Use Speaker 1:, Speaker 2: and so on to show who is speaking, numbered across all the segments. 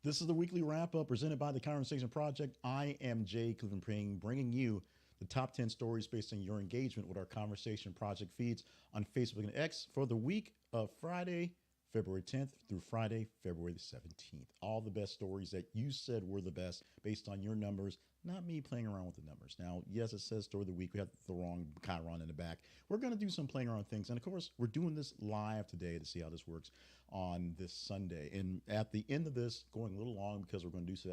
Speaker 1: This is the weekly wrap up presented by the Conversation Project. I am Jay Cleveland Pring, bringing you the top 10 stories based on your engagement with our Conversation Project feeds on Facebook and X for the week of Friday, February 10th through Friday, February the 17th. All the best stories that you said were the best based on your numbers, not me playing around with the numbers. Now, yes, it says story of the week. We have the wrong chyron in the back. We're going to do some playing around things. And of course, we're doing this live today to see how this works on this Sunday. And at the end of this, going a little long because we're going to do some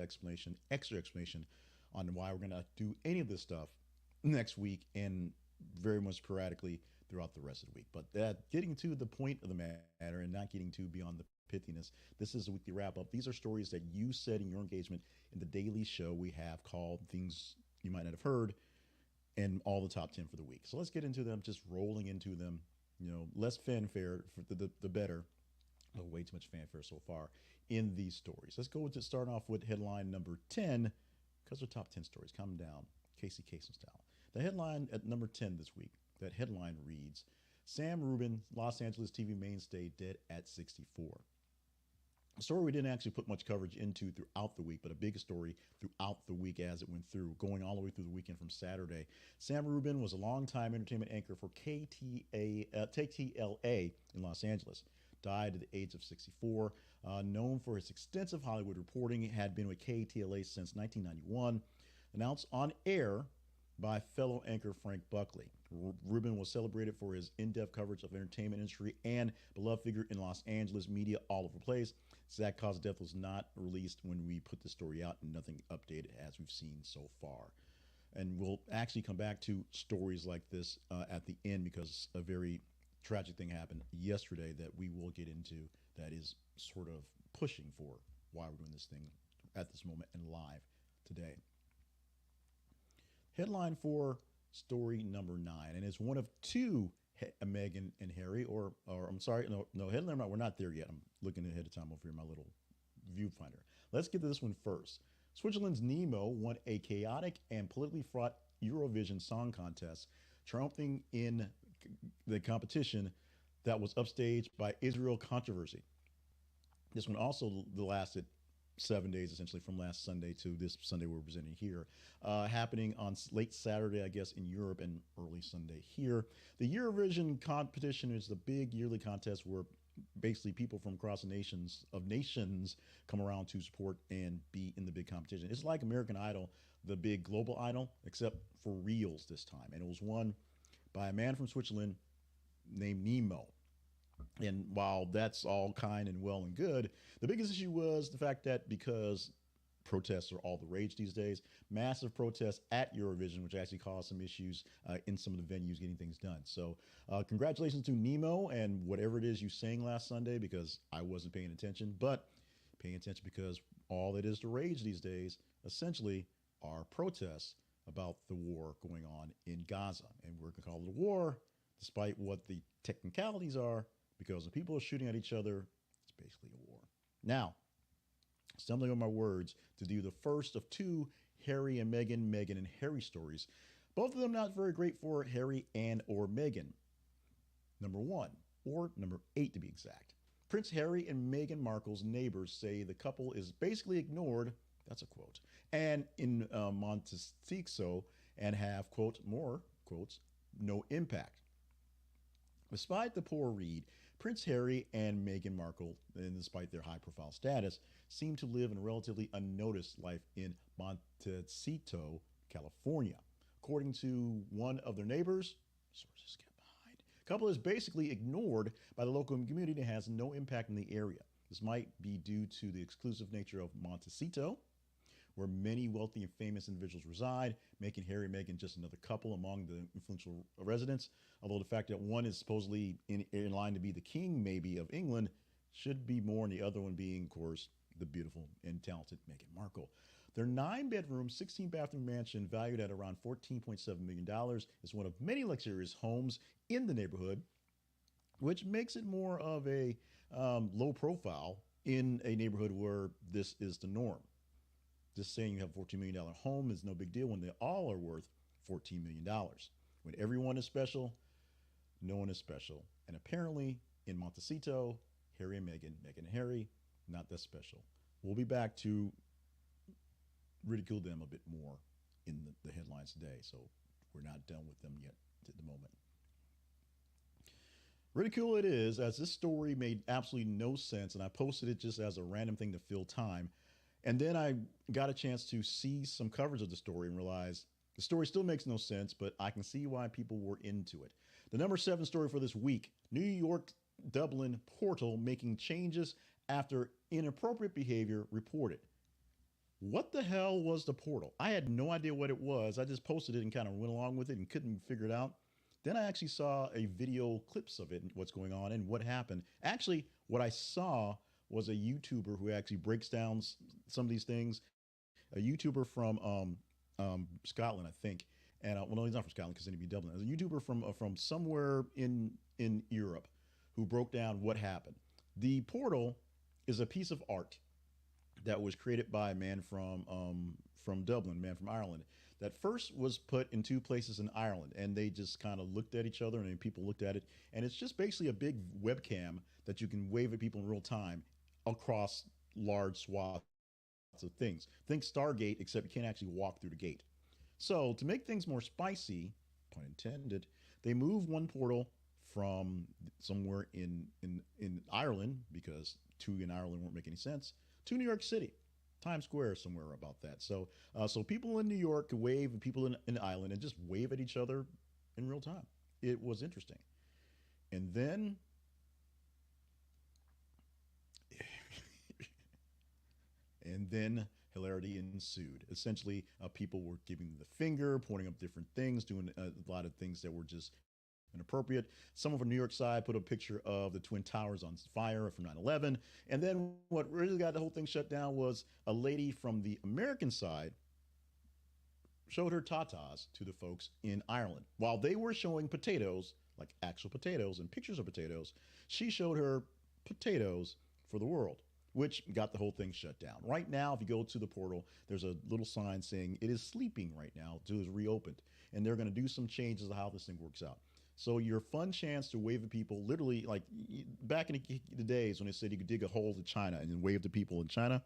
Speaker 1: extra explanation on why we're going to do any of this stuff next week and very much sporadically throughout the rest of the week. But that getting to the point of the matter and not getting too beyond the pithiness, this is a weekly wrap up. These are stories that you said in your engagement in the daily show we have called Things You Might Not Have Heard and all the top 10 for the week. So let's get into them, just rolling into them. Less fanfare for the better. Oh, way too much fanfare so far in these stories. Let's go to start off with headline number 10 because they're top 10 stories. Calm down, Casey Kasem style. The headline at number 10 this week, that headline reads, Sam Rubin, Los Angeles TV mainstay, dead at 64. A story we didn't actually put much coverage into throughout the week, but a big story throughout the week as it went through, going all the way through the weekend from Saturday. Sam Rubin was a longtime entertainment anchor for KTLA in Los Angeles. Died at the age of 64. Known for his extensive Hollywood reporting, had been with KTLA since 1991. Announced on air by fellow anchor Frank Buckley. Rubin was celebrated for his in-depth coverage of entertainment industry and beloved figure in Los Angeles media all over the place. Exact cause of death was not released when we put the story out, and nothing updated as we've seen so far. And we'll actually come back to stories like this at the end because a very tragic thing happened yesterday that we will get into that is sort of pushing for why we're doing this thing at this moment and live today. Headline for story number 9, and it's one of two Meghan and Harry, or I'm sorry, no headline. We're not there yet. I'm looking ahead of time over here in my little viewfinder. Let's get to this one first. Switzerland's Nemo won a chaotic and politically fraught Eurovision Song Contest, triumphing in the competition that was upstaged by Israel controversy. This one also lasted 7 days, essentially from last Sunday to this Sunday we're presenting here, happening on late Saturday, I guess, in Europe and early Sunday here. The Eurovision competition is the big yearly contest where basically people from across the nations come around to support and be in the big competition. It's like American Idol, the big global idol, except for reals this time. And it was won by a man from Switzerland named Nemo. And while that's all kind and well and good, the biggest issue was the fact that because protests are all the rage these days, massive protests at Eurovision, which actually caused some issues in some of the venues getting things done. So congratulations to Nemo and whatever it is you sang last Sunday, because I wasn't paying attention, but paying attention because all that is the rage these days essentially are protests about the war going on in Gaza. And we're going to call it a war despite what the technicalities are, because when people are shooting at each other, it's basically a war. Now, stumbling on my words to do the first of two Harry and Meghan and Harry stories. Both of them not very great for Harry and or Meghan. Number 1, or number 8 to be exact. Prince Harry and Meghan Markle's neighbors say the couple is basically ignored, that's a quote, and in Montecito and have, quote, more quotes, no impact. Despite the poor read, Prince Harry and Meghan Markle, and despite their high-profile status, seem to live in a relatively unnoticed life in Montecito, California. According to one of their neighbors, sources kept behind, the couple is basically ignored by the local community and has no impact in the area. This might be due to the exclusive nature of Montecito, where many wealthy and famous individuals reside, making Harry and Meghan just another couple among the influential residents. Although the fact that one is supposedly in line to be the king, maybe, of England, should be more, and the other one being, of course, the beautiful and talented Meghan Markle. Their 9-bedroom, 16-bathroom mansion, valued at around $14.7 million, is one of many luxurious homes in the neighborhood, which makes it more of a low profile in a neighborhood where this is the norm. Just saying you have a $14 million home is no big deal when they all are worth $14 million. When everyone is special, no one is special. And apparently in Montecito, Harry and Meghan and Harry, not that special. We'll be back to ridicule them a bit more in the headlines today. So we're not done with them yet at the moment. Ridicule it is, as this story made absolutely no sense, and I posted it just as a random thing to fill time. And then I got a chance to see some coverage of the story and realized the story still makes no sense, but I can see why people were into it. The number seven story for this week: New York Dublin portal making changes after inappropriate behavior reported. What the hell was the portal? I had no idea what it was. I just posted it and kind of went along with it and couldn't figure it out. Then I actually saw a video clips of it and what's going on and what happened. Actually, what I saw was a YouTuber who actually breaks down some of these things. A YouTuber from Scotland, I think, and well, no, he's not from Scotland because then he'd be Dublin. A YouTuber from somewhere in Europe who broke down what happened. The portal is a piece of art that was created by a man from Dublin, a man from Ireland, that first was put in two places in Ireland, and they just kind of looked at each other, and people looked at it, and it's just basically a big webcam that you can wave at people in real time across large swaths of things. Think Stargate, except you can't actually walk through the gate. So to make things more spicy, pun intended, they moved one portal from somewhere in Ireland, because two in Ireland won't make any sense, to New York City, Times Square, somewhere about that. So people in New York could wave at people in Ireland and just wave at each other in real time. It was interesting. And then and then hilarity ensued. Essentially, people were giving the finger, pointing up different things, doing a lot of things that were just inappropriate. Someone from New York side put a picture of the Twin Towers on fire from 9/11. And then what really got the whole thing shut down was a lady from the American side showed her tatas to the folks in Ireland. While they were showing potatoes, like actual potatoes and pictures of potatoes, she showed her potatoes for the world, which got the whole thing shut down. Right now, if you go to the portal, there's a little sign saying it is sleeping right now, it is reopened. And they're going to do some changes to how this thing works out. So your fun chance to wave at people, literally, like back in the days when they said you could dig a hole to China and then wave to people in China.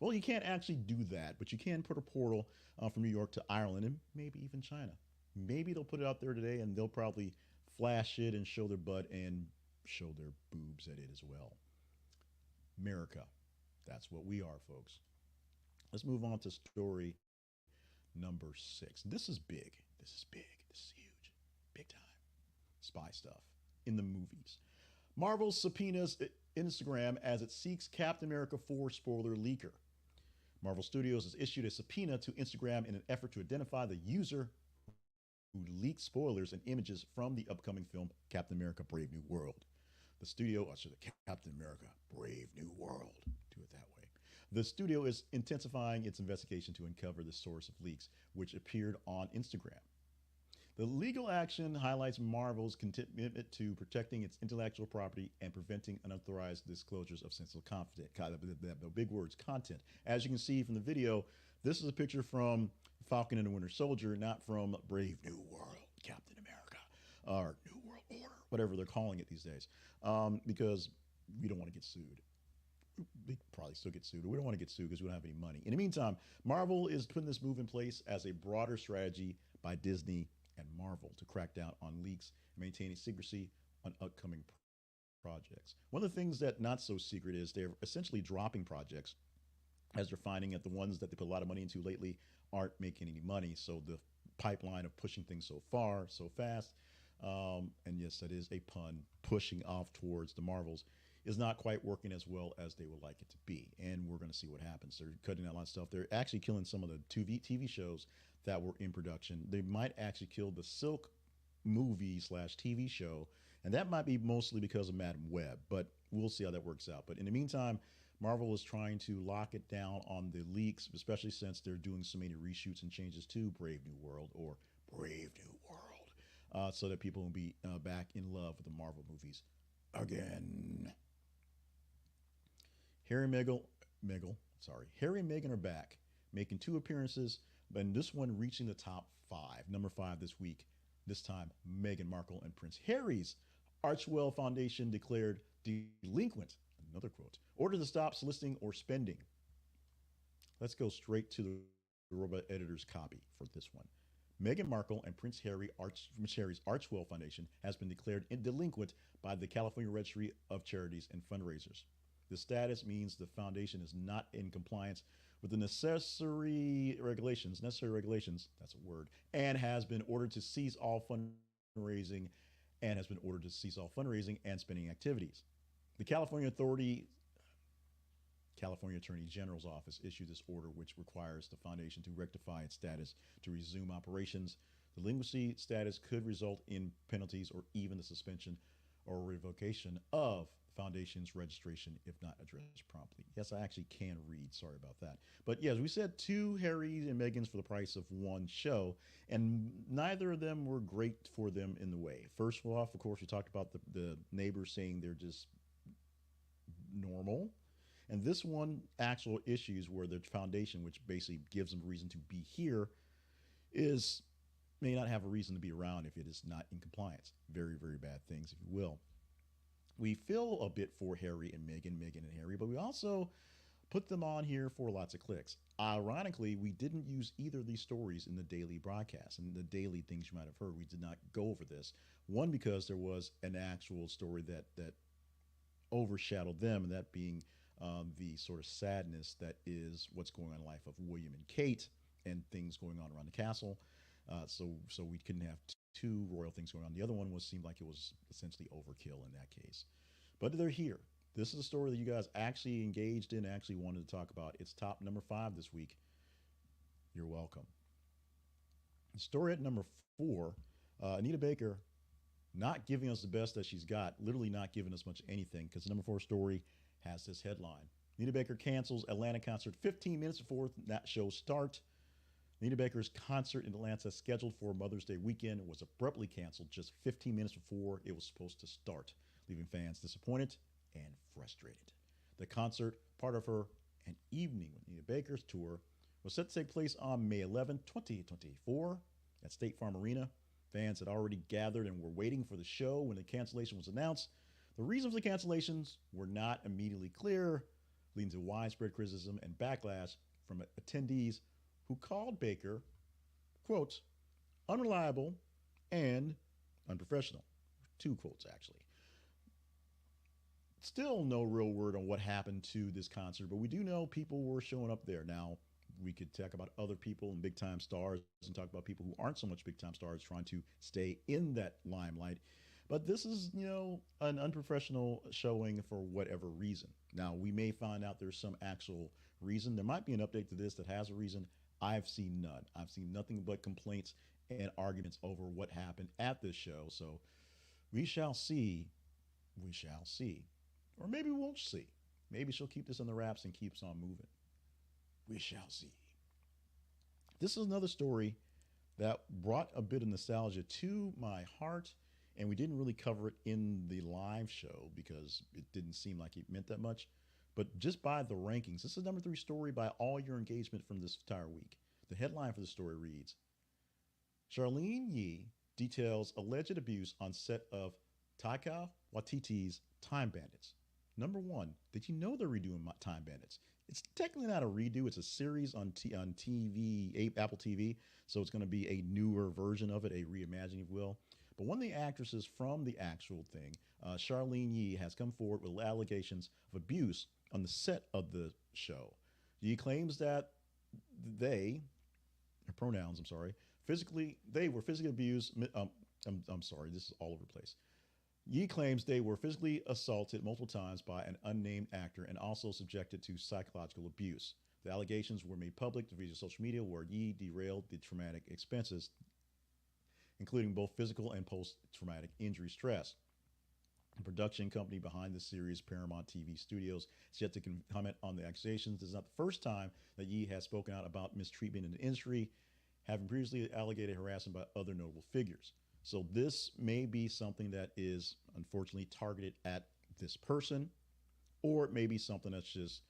Speaker 1: Well, you can't actually do that, but you can put a portal from New York to Ireland and maybe even China. Maybe they'll put it out there today and they'll probably flash it and show their butt and show their boobs at it as well. America. That's what we are, folks. Let's move on to story number six. This is big. This is big. This is huge. Big time. Spy stuff in the movies. Marvel subpoenas Instagram as it seeks Captain America 4 spoiler leaker. Marvel Studios has issued a subpoena to Instagram in an effort to identify the user who leaked spoilers and images from the upcoming film Captain America Brave New World. The studio, the Captain America Brave New World, do it that way. The studio is intensifying its investigation to uncover the source of leaks, which appeared on Instagram. The legal action highlights Marvel's commitment to protecting its intellectual property and preventing unauthorized disclosures of sensitive content. The big words, content. As you can see from the video, this is a picture from Falcon and the Winter Soldier, not from Brave New World, Captain America, or New World Order, whatever they're calling it these days, because we don't want to get sued. We probably still get sued, but we don't want to get sued because we don't have any money. In the meantime, Marvel is putting this move in place as a broader strategy by Disney and Marvel to crack down on leaks and maintaining secrecy on upcoming projects. One of the things that not so secret is they're essentially dropping projects as they're finding that the ones that they put a lot of money into lately aren't making any money. So the pipeline of pushing things so far, so fast, and yes, that is a pun, pushing off towards the Marvels, is not quite working as well as they would like it to be. And we're going to see what happens. They're cutting out a lot of stuff. They're actually killing some of the TV shows that were in production. They might actually kill the Silk movie slash TV show. And that might be mostly because of Madam Web, but we'll see how that works out. But in the meantime, Marvel is trying to lock it down on the leaks, especially since they're doing so many reshoots and changes to Brave New World or Brave New World, so that people will be back in love with the Marvel movies again. Harry and Meghan are back, making two appearances, and this one reaching the top five. Number 5 this week. This time, Meghan Markle and Prince Harry's Archewell Foundation declared delinquent, another quote, order to stop soliciting or spending. Let's go straight to the robot editor's copy for this one. Meghan Markle and Prince Harry's Archwell Foundation has been declared delinquent by the California Registry of Charities and Fundraisers. The status means the foundation is not in compliance with the necessary regulations, that's a word, and has been ordered to cease all fundraising and spending activities. The California Attorney General's office issued this order, which requires the foundation to rectify its status to resume operations. Delinquency status could result in penalties or even the suspension or revocation of the foundation's registration if not addressed promptly. Yes, I actually can read. Sorry about that. But yes, we said two Harrys and Meghans for the price of one show, and neither of them were great for them in the way. First off, of course, we talked about the neighbors saying they're just normal. And this one, actual issues where the foundation, which basically gives them a reason to be here, is may not have a reason to be around if it is not in compliance. Very, very bad things, if you will. We feel a bit for Harry and Meghan and Harry, but we also put them on here for lots of clicks. Ironically, we didn't use either of these stories in the daily broadcast and the daily things you might have heard. We did not go over this. One, because there was an actual story that overshadowed them, and that being the sort of sadness that is what's going on in the life of William and Kate and things going on around the castle. So we couldn't have two royal things going on. The other one was seemed like it was essentially overkill in that case. But they're here. This is a story that you guys actually engaged in, actually wanted to talk about. It's top number 5 this week. You're welcome. The story at number 4, Anita Baker not giving us the best that she's got, literally not giving us much anything, because the number 4 story has this headline. Anita Baker cancels Atlanta concert 15 minutes before that show start. Anita Baker's concert in Atlanta, scheduled for Mother's Day weekend, was abruptly canceled just 15 minutes before it was supposed to start, leaving fans disappointed and frustrated. The concert, part of her An Evening with Anita Baker's tour, was set to take place on May 11, 2024 at State Farm Arena. Fans had already gathered and were waiting for the show when the cancellation was announced. The reasons for the cancellations were not immediately clear, leading to widespread criticism and backlash from attendees who called Baker, quote, unreliable and unprofessional. 2 quotes, actually. Still no real word on what happened to this concert, but we do know people were showing up there. Now, we could talk about other people and big time stars and talk about people who aren't so much big time stars trying to stay in that limelight. But this is, an unprofessional showing for whatever reason. Now, we may find out there's some actual reason. There might be an update to this that has a reason. I've seen none. I've seen nothing but complaints and arguments over what happened at this show. So we shall see. We shall see. Or maybe we won't see. Maybe she'll keep this in the wraps and keeps on moving. We shall see. This is another story that brought a bit of nostalgia to my heart, and we didn't really cover it in the live show because it didn't seem like it meant that much. But just by the rankings, this is number 3 story by all your engagement from this entire week. The headline for the story reads, Charlene Yee details alleged abuse on set of Taika Waititi's Time Bandits. Number 1, did you know they're redoing Time Bandits? It's technically not a redo. It's a series on TV, Apple TV. So it's going to be a newer version of it, a reimagining, if you will. But one of the actresses from the actual thing, Charlene Yee, has come forward with allegations of abuse on the set of the show. Yee claims that her pronouns, they were physically abused. I'm sorry, this is all over the place. Yee claims they were physically assaulted multiple times by an unnamed actor and also subjected to psychological abuse. The allegations were made public via social media, where Yee derailed the traumatic expenses, including both physical and post-traumatic injury stress. The production company behind the series, Paramount TV Studios, is yet to comment on the accusations. This is not the first time that Yee has spoken out about mistreatment in the industry, having previously alleged harassment by other notable figures. So this may be something that is unfortunately targeted at this person, or it may be something that's just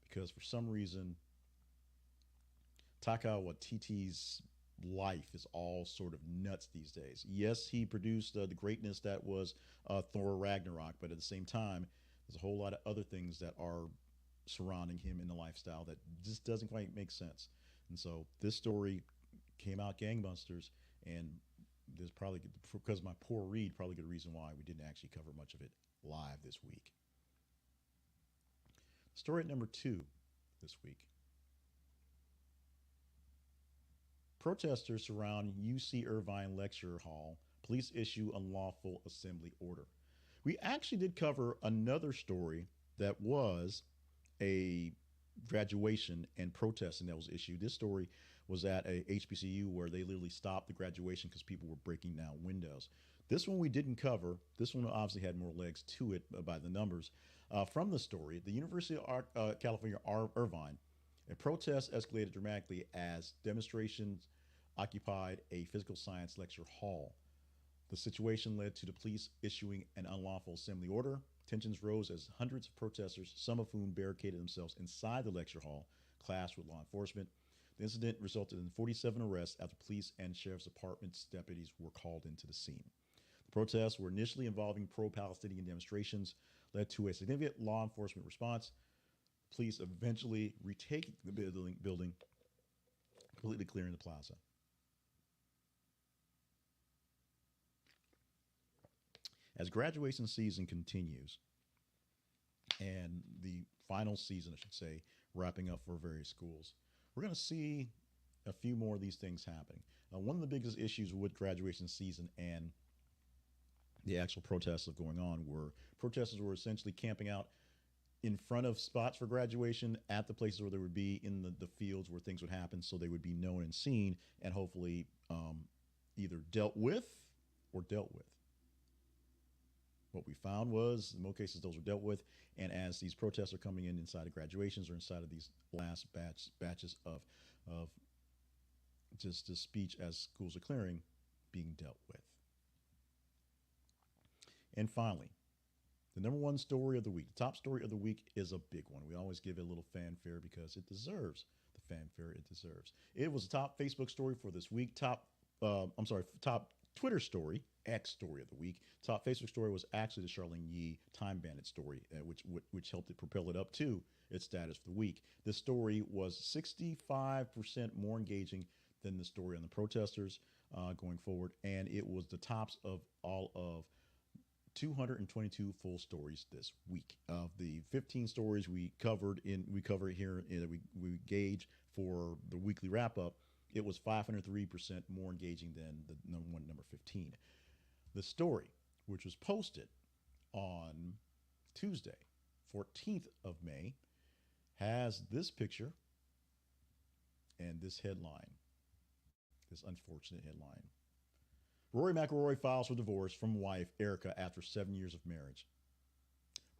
Speaker 1: because for some reason Taika Waititi's life is all sort of nuts these days. Yes, he produced the greatness that was Thor Ragnarok, but at the same time, there's a whole lot of other things that are surrounding him in the lifestyle that just doesn't quite make sense. And so this story came out gangbusters, and there's probably, because my poor read, probably good reason why we didn't actually cover much of it live this week. Story at number 2 this week. Protesters surround UC Irvine Lecture Hall. Police issue unlawful assembly order. We actually did cover another story that was a graduation and protesting that was issued. This story was at a HBCU where they literally stopped the graduation because people were breaking down windows. This one we didn't cover. This one obviously had more legs to it by the numbers. From the story, the University of California, Irvine, a protest escalated dramatically as demonstrations occupied a physical science lecture hall. The situation led to the police issuing an unlawful assembly order. Tensions rose as hundreds of protesters, some of whom barricaded themselves inside the lecture hall, clashed with law enforcement. The incident resulted in 47 arrests after police and sheriff's department's deputies were called into the scene. The protests were initially involving pro-Palestinian demonstrations, led to a significant law enforcement response. Police eventually retake the building, completely clearing the plaza. As graduation season continues, and the final season, I should say, wrapping up for various schools, we're going to see a few more of these things happening. One of the biggest issues with graduation season and the actual protests of going on were protesters were essentially camping out in front of spots for graduation at the places where they would be in the fields where things would happen, so they would be known and seen and hopefully either dealt with or dealt with. What we found was, in most cases, those were dealt with. And as these protests are coming in inside of graduations or inside of these last batches of just the speech as schools are clearing, being dealt with. And finally, the number one story of the week, the top story of the week, is a big one. We always give it a little fanfare because it deserves the fanfare it deserves. It was the top Facebook story for this week. Top Twitter story, X story of the week. Top Facebook story was actually the Charlene Yee Time Bandit story, which helped it propel it up to its status for the week. This story was 65% more engaging than the story on the protesters going forward, and it was the tops of all of 222 full stories this week. Of the 15 stories we cover here, we gauge for the weekly wrap up, it was 503% more engaging than the number 15. The story, which was posted on Tuesday, 14th of May, has this picture and this headline, this unfortunate headline. Rory McIlroy files for divorce from wife Erica after 7 years of marriage.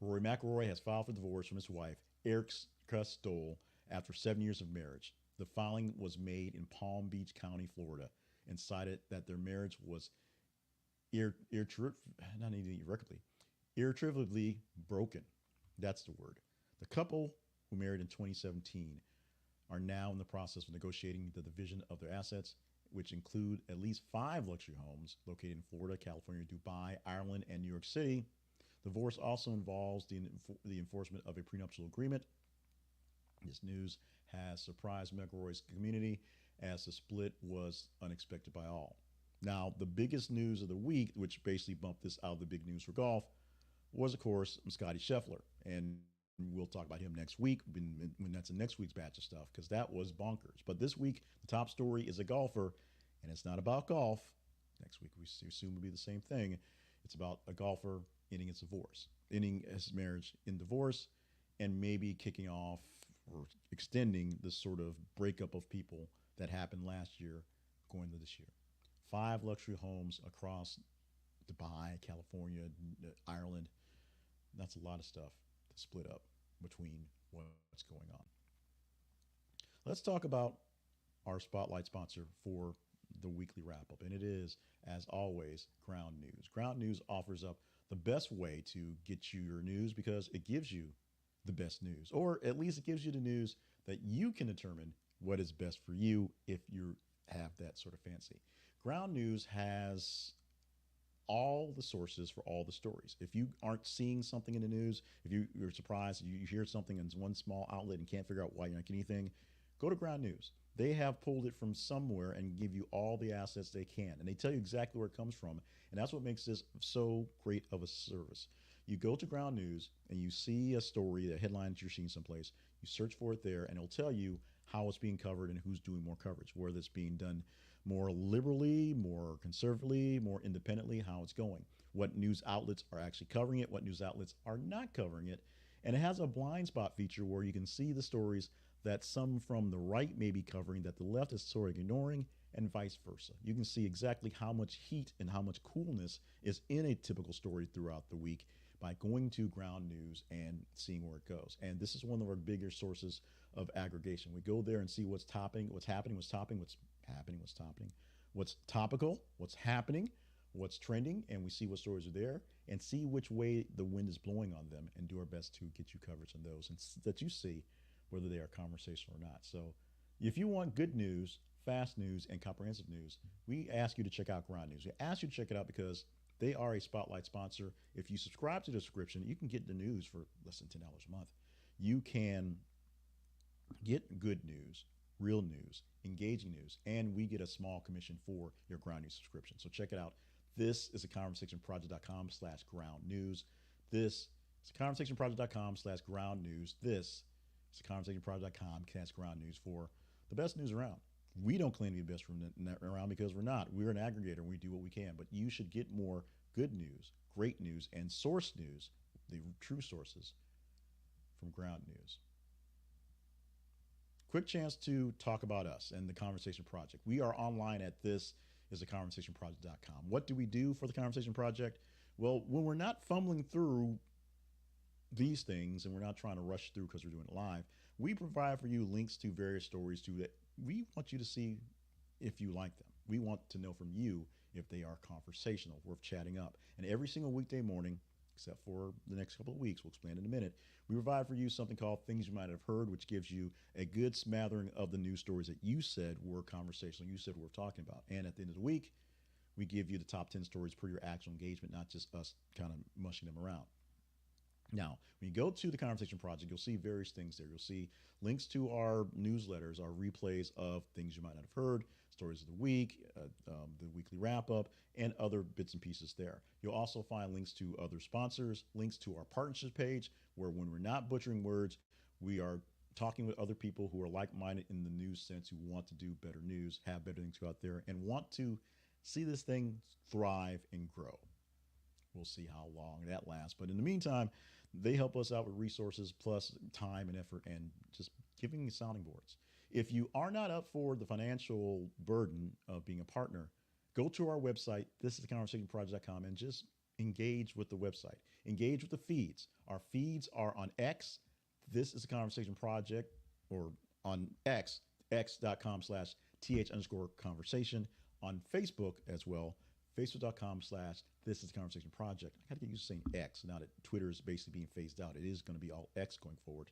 Speaker 1: Rory McIlroy has filed for divorce from his wife Erica Stoll after 7 years of marriage. The filing was made in Palm Beach County, Florida, and cited that their marriage was irretrievably broken. That's the word. The couple, who married in 2017, are now in the process of negotiating the division of their assets, which include at least 5 luxury homes located in Florida, California, Dubai, Ireland, and New York City. Divorce also involves the enforcement of a prenuptial agreement. This news has surprised McIlroy's community as the split was unexpected by all. Now, the biggest news of the week, which basically bumped this out of the big news for golf, was, of course, Scotty Scheffler. And we'll talk about him next week when that's in next week's batch of stuff, because that was bonkers. But this week, the top story is a golfer, and it's not about golf. Next week, we assume will be the same thing. It's about a golfer ending his marriage in divorce, and maybe kicking off or extending the sort of breakup of people that happened last year going into this year. 5 luxury homes across Dubai, California, Ireland. That's a lot of stuff to split up between what's going on. Let's talk about our spotlight sponsor for the weekly wrap up, and it is, as always, Ground News. Ground News offers up the best way to get you your news because it gives you the best news, or at least it gives you the news that you can determine what is best for you if you have that sort of fancy. Ground News has all the sources for all the stories. If you aren't seeing something in the news, if you're surprised, you hear something in one small outlet and can't figure out why you're not getting anything, go to Ground News. They have pulled it from somewhere and give you all the assets they can. And they tell you exactly where it comes from. And that's what makes this so great of a service. You go to Ground News and you see a story, a headline that you're seeing someplace, you search for it there, and it'll tell you how it's being covered and who's doing more coverage, whether it's being done more liberally, more conservatively, more independently, how it's going, what news outlets are actually covering it, what news outlets are not covering it. And it has a blind spot feature where you can see the stories that some from the right may be covering that the left is sort of ignoring, and vice versa. You can see exactly how much heat and how much coolness is in a typical story throughout the week by going to Ground News and seeing where it goes. And this is one of our bigger sources of aggregation. We go there and see what's topping, what's happening, what's topping, what's happening, what's topping, what's topical, what's happening, what's trending, and we see what stories are there and see which way the wind is blowing on them and do our best to get you coverage on those and that you see whether they are conversational or not. So if you want good news, fast news, and comprehensive news, we ask you to check out Ground News. We ask you to check it out because they are a Spotlight sponsor. If you subscribe to the subscription, you can get the news for less than $10 a month. You can get good news, real news, engaging news, and we get a small commission for your Ground News subscription. So check it out. This is a conversationproject.com/ground news. This is a conversationproject.com/ground news. This is a conversationproject.com/ground news for the best news around. We don't claim to be the best around because we're not. We're an aggregator and we do what we can, but you should get more good news, great news, and source news, the true sources, from Ground News. Quick chance to talk about us and the Conversation Project. We are online at thisisaconversationproject.com. What do we do for the Conversation Project? Well, when we're not fumbling through these things and we're not trying to rush through because we're doing it live, we provide for you links to various stories that we want you to see if you like them. We want to know from you if they are conversational, worth chatting up. And every single weekday morning, except for the next couple of weeks, we'll explain in a minute, we provide for you something called Things You Might Have Heard, which gives you a good smattering of the news stories that you said were conversational, you said we're talking about. And at the end of the week, we give you the top 10 stories per your actual engagement, not just us kind of mushing them around. Now, when you go to the Conversation Project, you'll see various things there. You'll see links to our newsletters, our replays of things you might not have heard, stories of the week, the weekly wrap up, and other bits and pieces there. You'll also find links to other sponsors, links to our partnership page, where when we're not butchering words, we are talking with other people who are like-minded in the news sense, who want to do better news, have better things go out there, and want to see this thing thrive and grow. We'll see how long that lasts. But in the meantime, they help us out with resources plus time and effort and just giving you sounding boards. If you are not up for the financial burden of being a partner, go to our website, thisisaconversationproject.com, and just engage with the website. Engage with the feeds. Our feeds are on X, This Is a Conversation Project, or on X, x.com/th_conversation, on Facebook as well, facebook.com/This Is a Conversation Project. I got to get used to saying X now that Twitter is basically being phased out. It is going to be all X going forward.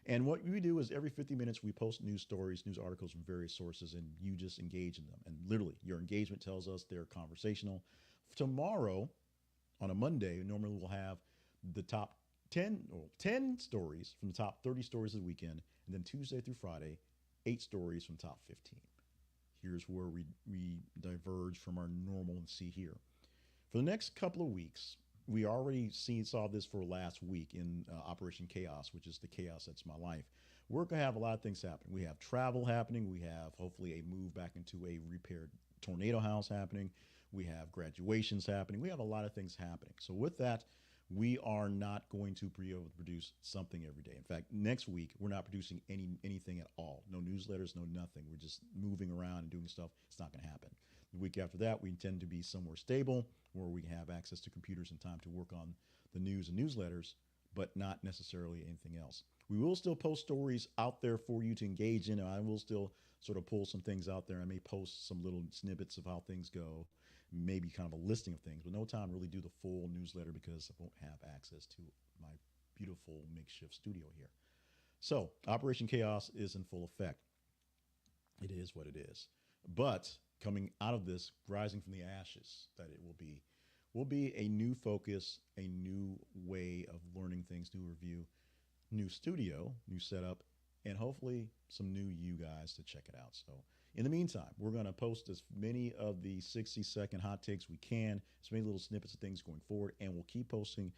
Speaker 1: And what we do is every 50 minutes, we post news stories, news articles from various sources, and you just engage in them. And literally, your engagement tells us they're conversational. Tomorrow, on a Monday, normally we'll have the top 10 stories from the top 30 stories of the weekend. And then Tuesday through Friday, 8 stories from top 15. Here's where we diverge from our normal and see here. For the next couple of weeks, we already saw this for last week in Operation Chaos, which is the chaos that's my life. We're going to have a lot of things happening. We have travel happening. We have hopefully a move back into a repaired tornado house happening. We have graduations happening. We have a lot of things happening. So with that, we are not going to be able to produce something every day. In fact, next week, we're not producing anything at all. No newsletters, no nothing. We're just moving around and doing stuff. It's not going to happen. The week after that, we intend to be somewhere stable where we have access to computers and time to work on the news and newsletters, but not necessarily anything else. We will still post stories out there for you to engage in. I will still sort of pull some things out there. I may post some little snippets of how things go, maybe kind of a listing of things, but no time to really do the full newsletter because I won't have access to my beautiful makeshift studio here. So Operation Chaos is in full effect. It is what it is. But coming out of this, rising from the ashes that it will be, will be a new focus, a new way of learning things, new review, new studio, new setup, and hopefully some new you guys to check it out. So, in the meantime, we're going to post as many of the 60-second hot takes we can, as many little snippets of things going forward, and we'll keep posting,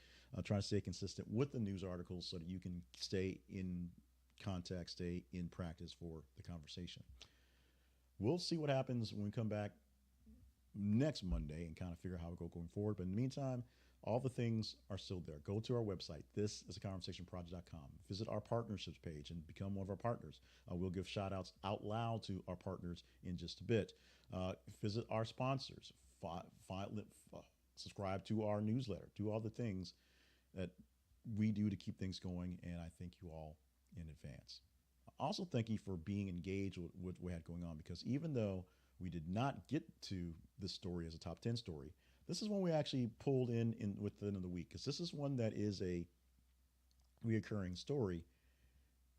Speaker 1: trying to stay consistent with the news articles so that you can stay in contact, stay in practice for the conversation. We'll see what happens when we come back next Monday and kind of figure out how we go going forward. But in the meantime, all the things are still there. Go to our website. This is a conversationproject.com. Visit our partnerships page and become one of our partners. We'll give shout outs out loud to our partners in just a bit. Visit our sponsors. Subscribe to our newsletter. Do all the things that we do to keep things going. And I thank you all in advance. Also, thank you for being engaged with what we had going on, because even though we did not get to this story as a top 10 story, this is one we actually pulled in within the week, because this is one that is a reoccurring story,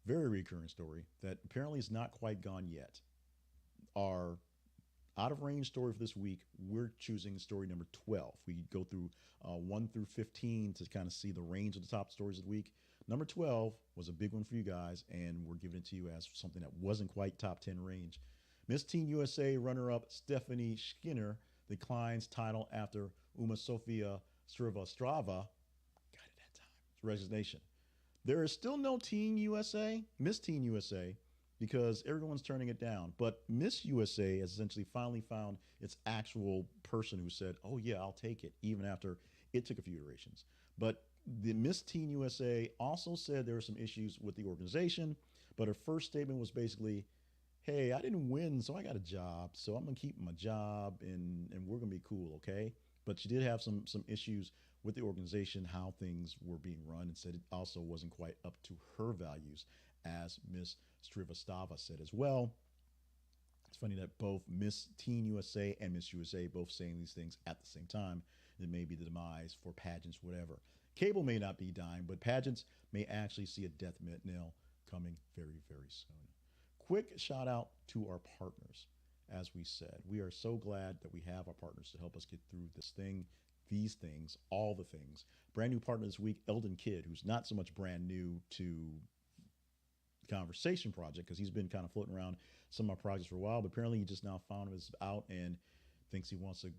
Speaker 1: very reoccurring story that apparently is not quite gone yet. Our out of range story for this week, we're choosing story number 12. We go through 1 through 15 to kind of see the range of the top stories of the week. Number 12 was a big one for you guys, and we're giving it to you as something that wasn't quite top 10 range. Miss Teen USA runner-up Stephanie Skinner declines title after Uma Sofia Srivastrava got it that time. Resignation. There is still no Teen USA, Miss Teen USA, because everyone's turning it down. But Miss USA has essentially finally found its actual person who said, "Oh yeah, I'll take it," even after it took a few iterations. But the Miss Teen USA also said there were some issues with the organization, but her first statement was basically, "Hey, I didn't win, so I got a job, so I'm gonna keep my job, and we're gonna be cool, okay?" But she did have some issues with the organization, how things were being run, and said it also wasn't quite up to her values, as Miss Srivastava said as well. It's funny that both Miss Teen USA and Miss USA both saying these things at the same time. It may be the demise for pageants, whatever. Cable may not be dying, but pageants may actually see a death knell coming very, very soon. Quick shout out to our partners. As we said, we are so glad that we have our partners to help us get through this thing, these things, all the things. Brand new partner this week, Eldon Kydd, who's not so much brand new to the Conversation Project, because he's been kind of floating around some of our projects for a while, but apparently he just now found his out and thinks he wants to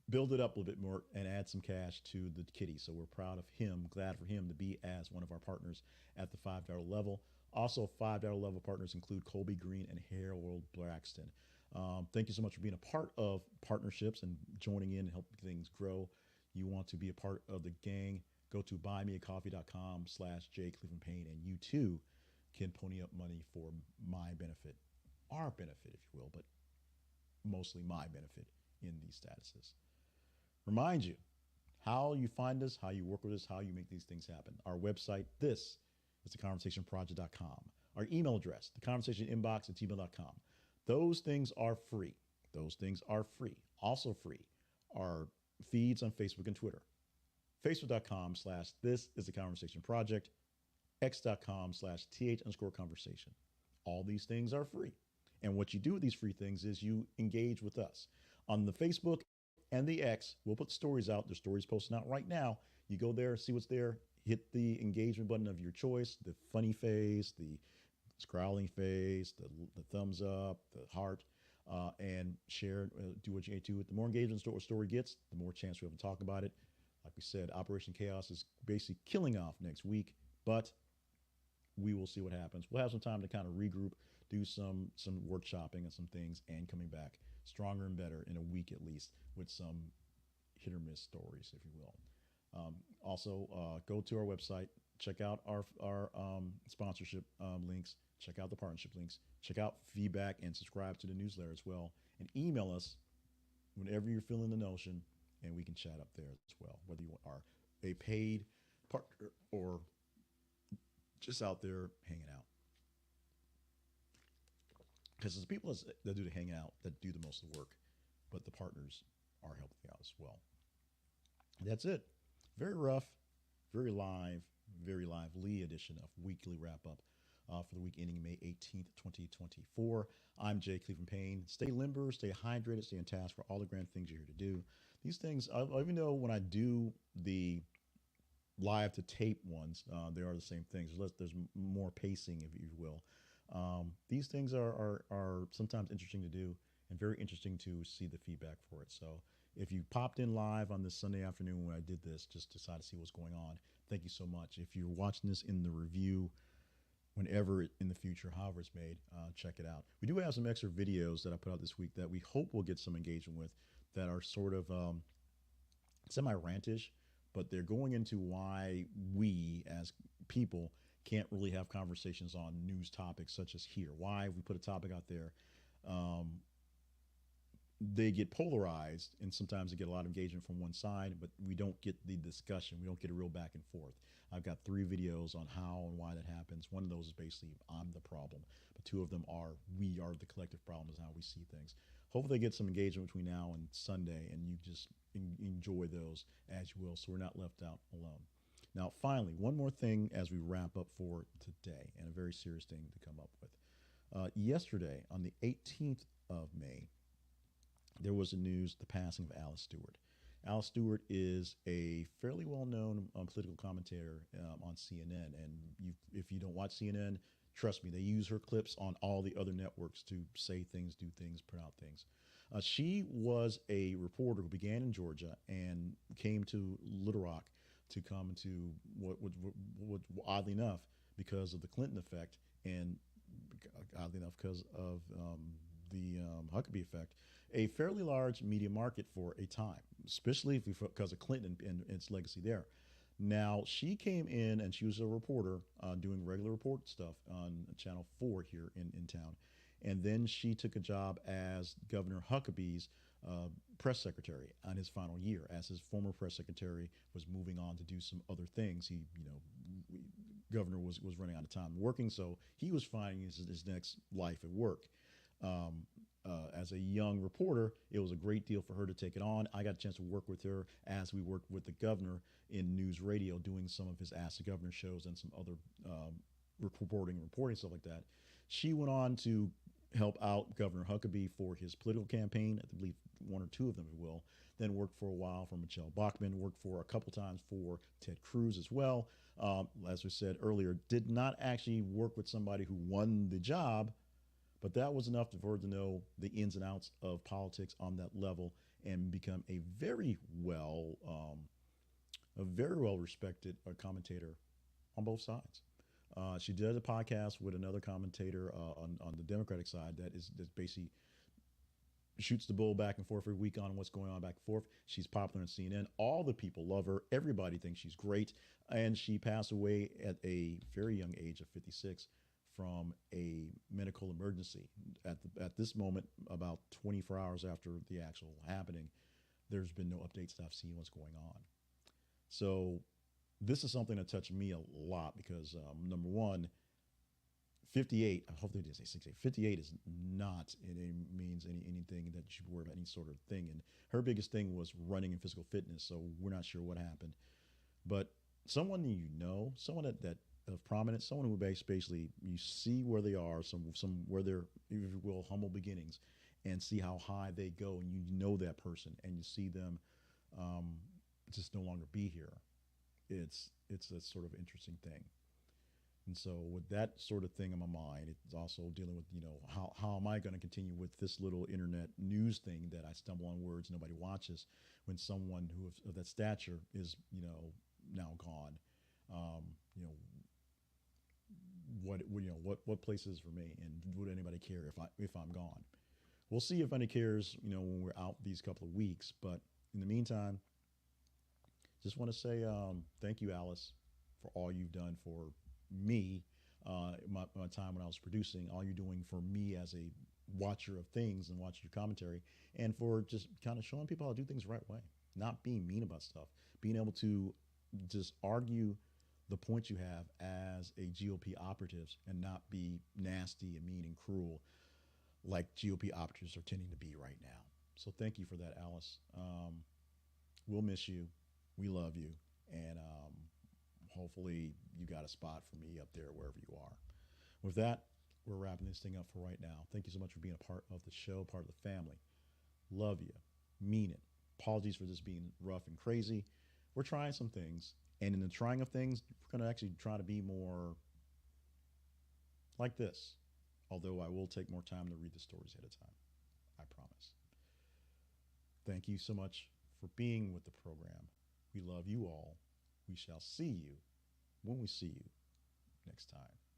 Speaker 1: build it up a little bit more and add some cash to the kitty. So we're proud of him, glad for him to be as one of our partners at the $5 level. Also, $5 level partners include Colby Green and Harold Braxton. Thank you so much for being a part of partnerships and joining in and helping things grow. You want to be a part of the gang, go to buymeacoffee.com/JClevelandPayne, and you too can pony up money for my benefit, our benefit, if you will, but mostly my benefit in these statuses. Remind you how you find us, how you work with us, how you make these things happen. Our website, this is theconversationproject.com. Our email address, theconversationinbox@gmail.com. Those things are free. Those things are free. Also free are feeds on Facebook and Twitter. Facebook.com/this is the conversation project. X.com/th_conversation. All these things are free. And what you do with these free things is you engage with us. On the Facebook and the X, we'll put stories out. There's stories posting out right now. You go there, see what's there, hit the engagement button of your choice, the funny face, the scowling face, the thumbs up, the heart, and share, do what you need to. The more engagement a story gets, the more chance we have to talk about it. Like we said, Operation Chaos is basically killing off next week, but we will see what happens. We'll have some time to kind of regroup, do some workshopping and some things, and coming back stronger and better in a week at least with some hit or miss stories, if you will. Also, go to our website, check out our sponsorship links, check out the partnership links, check out feedback, and subscribe to the newsletter as well. And email us whenever you're feeling the notion, and we can chat up there as well, whether you are a paid partner or just out there hanging out. Because it's the people that do the hanging out that do the most of the work, but the partners are helping out as well. That's it. Very rough, very live, very lively edition of Weekly Wrap Up. for the week ending May 18th, 2024. I'm Jay Cleveland Payne. Stay limber, stay hydrated, stay on task for all the grand things you're here to do. These things, I even know when I do the live to tape ones, they are the same things. There's more pacing, if you will. These things are sometimes interesting to do and very interesting to see the feedback for it. So if you popped in live on this Sunday afternoon when I did this, just decide to see what's going on, thank you so much. If you're watching this in the review, whenever in the future, however it's made, check it out. We do have some extra videos that I put out this week that we hope will get some engagement with that are sort of semi-rantish, but they're going into why we as people can't really have conversations on news topics such as here. Why we put a topic out there, they get polarized, and sometimes they get a lot of engagement from one side, but we don't get the discussion. We don't get a real back and forth. I've got 3 videos on how and why that happens. One of those is basically I'm the problem, but 2 of them are we are the collective problem, is how we see things. Hopefully they get some engagement between now and Sunday, and you just enjoy those as you will, so we're not left out alone. Now, finally, one more thing as we wrap up for today, and a very serious thing to come up with. Yesterday, on the 18th of May, there was the news, the passing of Alice Stewart. Alice Stewart is a fairly well-known political commentator on CNN, and if you don't watch CNN, trust me, they use her clips on all the other networks to say things, do things, put out things. She was a reporter who began in Georgia and came to Little Rock to come to what oddly enough, because of the Clinton effect, and oddly enough, because of the Huckabee effect, a fairly large media market for a time, especially because of Clinton and its legacy there. Now, she came in and she was a reporter doing regular report stuff on Channel 4 here in town. And then she took a job as Governor Huckabee's press secretary on his final year, as his former press secretary was moving on to do some other things. Governor was running out of time working, so he was finding his next life at work. As a young reporter, it was a great deal for her to take it on. I got a chance to work with her as we worked with the governor in news radio, doing some of his Ask the Governor shows and some other reporting, stuff like that. She went on to help out Governor Huckabee for his political campaign, I believe 1 or 2 of them, if you will. Then worked for a while for Michelle Bachmann, worked for a couple times for Ted Cruz as well. As we said earlier, did not actually work with somebody who won the job, but that was enough for her to know the ins and outs of politics on that level and become a very well respected commentator on both sides. She did a podcast with another commentator on the Democratic side that basically shoots the bull back and forth every week on what's going on back and forth. She's popular on CNN. All the people love her. Everybody thinks she's great. And she passed away at a very young age of 56 from a medical emergency. At this moment, about 24 hours after the actual happening, there's been no updates that I've seen what's going on. So this is something that touched me a lot because number one, 58, hopefully they say 68, 58 is not, means anything that you should worry about, any sort of thing. And her biggest thing was running and physical fitness, so we're not sure what happened. But someone someone that of prominence, someone who basically you see where they are, some where they're, if you will, humble beginnings, and see how high they go, and you know that person, and you see them just no longer be here. It's a sort of interesting thing. And so with that sort of thing in my mind, it's also dealing with, how am I going to continue with this little internet news thing that I stumble on words nobody watches when someone who of that stature is, now gone. What place is for me, and would anybody care if I'm gone? We'll see if anybody cares, when we're out these couple of weeks. But in the meantime, just want to say thank you, Alice, for all you've done for me, my time when I was producing, all you're doing for me as a watcher of things and watching your commentary, and for just kind of showing people how to do things the right way, not being mean about stuff, being able to just argue the points you have as a GOP operatives and not be nasty and mean and cruel like GOP operatives are tending to be right now. So thank you for that, Alice. We'll miss you. We love you. And hopefully you got a spot for me up there wherever you are. With that, we're wrapping this thing up for right now. Thank you so much for being a part of the show, part of the family. Love you. Mean it. Apologies for this being rough and crazy. We're trying some things. And in the trying of things, we're going to actually try to be more like this. Although I will take more time to read the stories ahead of time. I promise. Thank you so much for being with the program. We love you all. We shall see you when we see you next time.